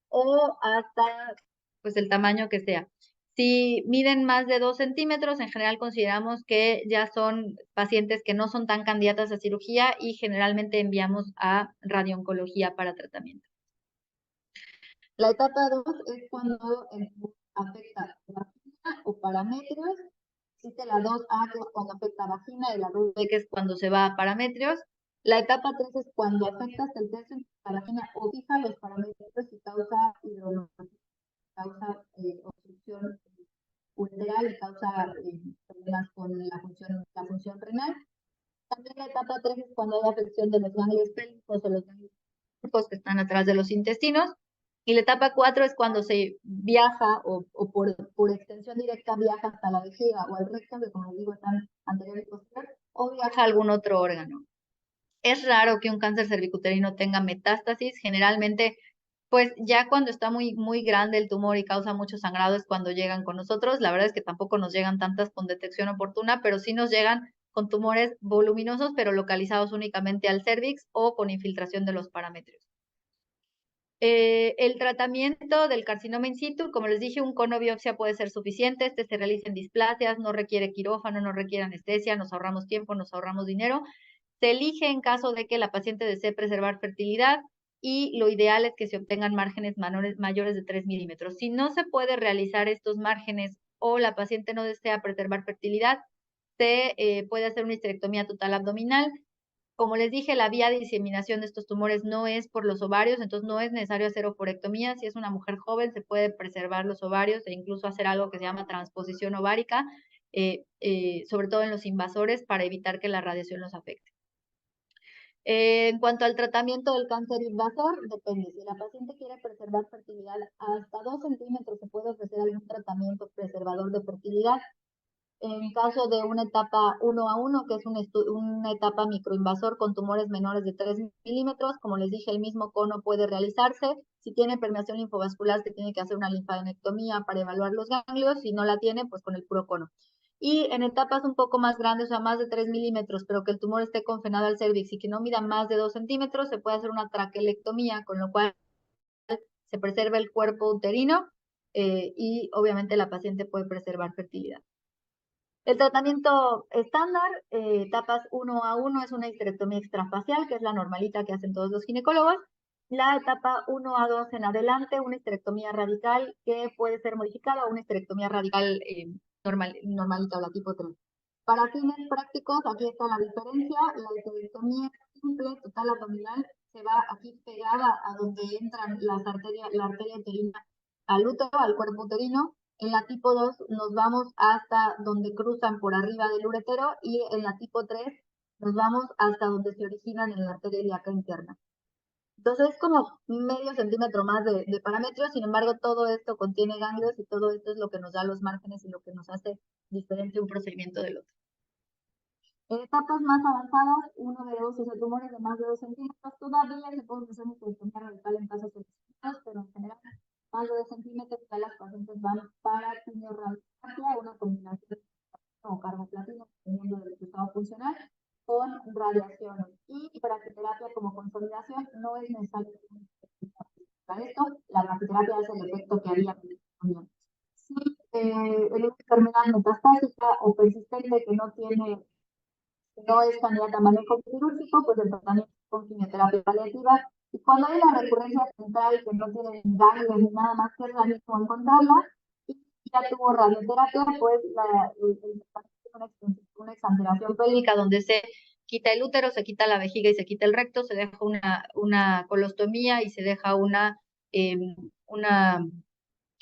o hasta pues el tamaño que sea. Si miden más de 2 centímetros, en general consideramos que ya son pacientes que no son tan candidatas a cirugía y generalmente enviamos a radiooncología para tratamiento. La etapa 2 es cuando el tumor afecta vagina o paramétrios. Existe la 2A, que es cuando afecta vagina, y la 2B, que es cuando se va a paramétrios. La etapa 3 es cuando afecta hasta el tercio de la vagina o fija los paramétrios y causa hidronefosis, causa obstrucción ureteral y causa problemas con la función renal. También la etapa 3 es cuando hay afección de los ganglios pélvicos o los ganglios que están atrás de los intestinos. Y la etapa 4 es cuando se viaja o por extensión directa viaja hasta la vejiga o al recto, que como les digo están anterior y posterior, o viaja a algún otro órgano. Es raro que un cáncer cervicuterino tenga metástasis. Generalmente, pues ya cuando está muy, muy grande el tumor y causa mucho sangrado es cuando llegan con nosotros. La verdad es que tampoco nos llegan tantas con detección oportuna, pero sí nos llegan con tumores voluminosos, pero localizados únicamente al cervix o con infiltración de los paramétrios. El tratamiento del carcinoma in situ, como les dije, un cono biopsia puede ser suficiente. Este se realiza en displasias, no requiere quirófano, no requiere anestesia, nos ahorramos tiempo, nos ahorramos dinero. Se elige en caso de que la paciente desee preservar fertilidad y lo ideal es que se obtengan márgenes mayores de 3 milímetros. Si no se puede realizar estos márgenes o la paciente no desea preservar fertilidad, se puede hacer una histerectomía total abdominal. Como les dije, la vía de diseminación de estos tumores no es por los ovarios, entonces no es necesario hacer oforectomía. Si es una mujer joven, se puede preservar los ovarios e incluso hacer algo que se llama transposición ovárica, sobre todo en los invasores, para evitar que la radiación los afecte. En cuanto al tratamiento del cáncer invasor, depende. Si la paciente quiere preservar fertilidad, hasta 2 centímetros se puede ofrecer algún tratamiento preservador de fertilidad. En caso de una etapa 1 a 1, que es una etapa microinvasor con tumores menores de 3 milímetros, como les dije, el mismo cono puede realizarse. Si tiene permeación linfovascular, se tiene que hacer una linfadenectomía para evaluar los ganglios. Si no la tiene, pues con el puro cono. Y en etapas un poco más grandes, o sea, más de 3 milímetros, pero que el tumor esté confinado al cervix y que no mida más de 2 centímetros, se puede hacer una traquelectomía, con lo cual se preserva el cuerpo uterino y obviamente la paciente puede preservar fertilidad. El tratamiento estándar, etapas 1 a 1, es una histerectomía extrafacial, que es la normalita que hacen todos los ginecólogos. La etapa 1 a 2 en adelante, una histerectomía radical que puede ser modificada o una histerectomía radical normalita o la tipo 3. Para fines prácticos, aquí está la diferencia. La histerectomía simple, total abdominal, se va aquí pegada a donde entran la arteria uterina al útero, al cuerpo uterino. En la tipo 2 nos vamos hasta donde cruzan por arriba del uretero y en la tipo 3 nos vamos hasta donde se originan en la arteria ilíaca interna. Entonces es como medio centímetro más de parámetros, sin embargo todo esto contiene ganglios y todo esto es lo que nos da los márgenes y lo que nos hace diferente un procedimiento del otro. En etapas más avanzadas, 1 de 2, o sea, tumores de más de 2 centímetros, todavía se puede hacer mastectomía radical en casos seleccionados, pero en general, más de 2 centímetros, ya las pacientes van para quimioterapia, una combinación o carboplatina, dependiendo del resultado funcional, con radiación. Y brachyterapia como consolidación no es necesario para esto, la brachyterapia hace el efecto que haría si es una enfermedad metastásica o persistente que no es candidata a manejo quirúrgico, pues el tratamiento con quimioterapia paliativa. Y cuando hay una recurrencia central que no tiene ganglios ni nada más que rarísimo encontrarla, y ya tuvo radioterapia, pues una examinación pélvica donde se quita el útero, se quita la vejiga y se quita el recto, se deja una colostomía y se deja eh, una,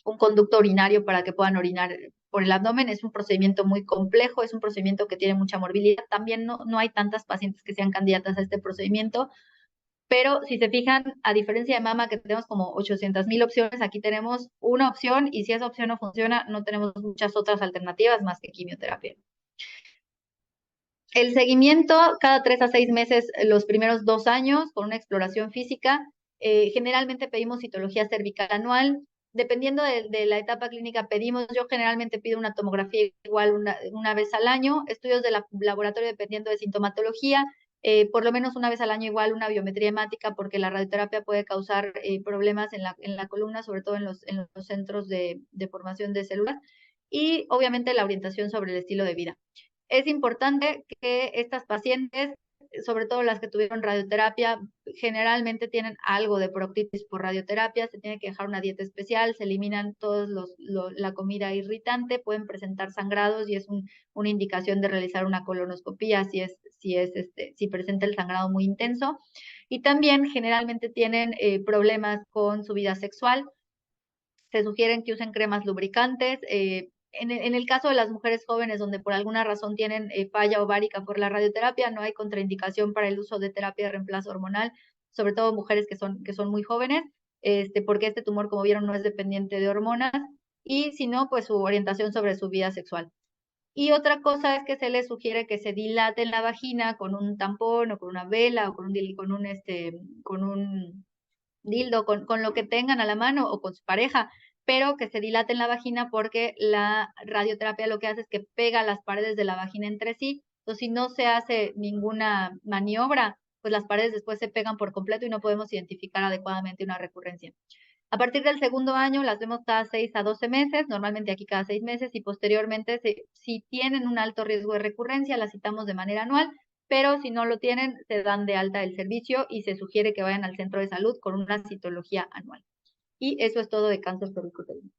un conducto urinario para que puedan orinar por el abdomen. Es un procedimiento muy complejo, es un procedimiento que tiene mucha morbilidad. También no hay tantas pacientes que sean candidatas a este procedimiento, pero si se fijan, a diferencia de mama, que tenemos como 800,000 opciones, aquí tenemos una opción y si esa opción no funciona, no tenemos muchas otras alternativas más que quimioterapia. El seguimiento, cada 3 a 6 meses, los primeros 2 años, con una exploración física. Generalmente pedimos citología cervical anual. Dependiendo de la etapa clínica pedimos, yo generalmente pido una tomografía igual una vez al año, estudios de laboratorio dependiendo de sintomatología, por lo menos una vez al año igual una biometría hemática, porque la radioterapia puede causar problemas en la columna, sobre todo en los centros de formación de células, y obviamente la orientación sobre el estilo de vida. Es importante que estas pacientes, sobre todo las que tuvieron radioterapia, generalmente tienen algo de proctitis por radioterapia, se tiene que dejar una dieta especial, se eliminan todos la comida irritante, pueden presentar sangrados y es una indicación de realizar una colonoscopía si presenta el sangrado muy intenso. Y también generalmente tienen problemas con su vida sexual. Se sugieren que usen cremas lubricantes. En el caso de las mujeres jóvenes donde por alguna razón tienen falla ovárica por la radioterapia, no hay contraindicación para el uso de terapia de reemplazo hormonal, sobre todo mujeres que son muy jóvenes, porque este tumor, como vieron, no es dependiente de hormonas, y si no, pues su orientación sobre su vida sexual. Y otra cosa es que se les sugiere que se dilate en la vagina con un tampón o con una vela o con un dildo, con lo que tengan a la mano o con su pareja, pero que se dilate en la vagina porque la radioterapia lo que hace es que pega las paredes de la vagina entre sí. Entonces, si no se hace ninguna maniobra, pues las paredes después se pegan por completo y no podemos identificar adecuadamente una recurrencia. A partir del segundo año las vemos cada 6 a 12 meses, normalmente aquí cada 6 meses, y posteriormente, si tienen un alto riesgo de recurrencia, las citamos de manera anual, pero si no lo tienen, se dan de alta del servicio y se sugiere que vayan al centro de salud con una citología anual. Y eso es todo de cáncer cervicuterino.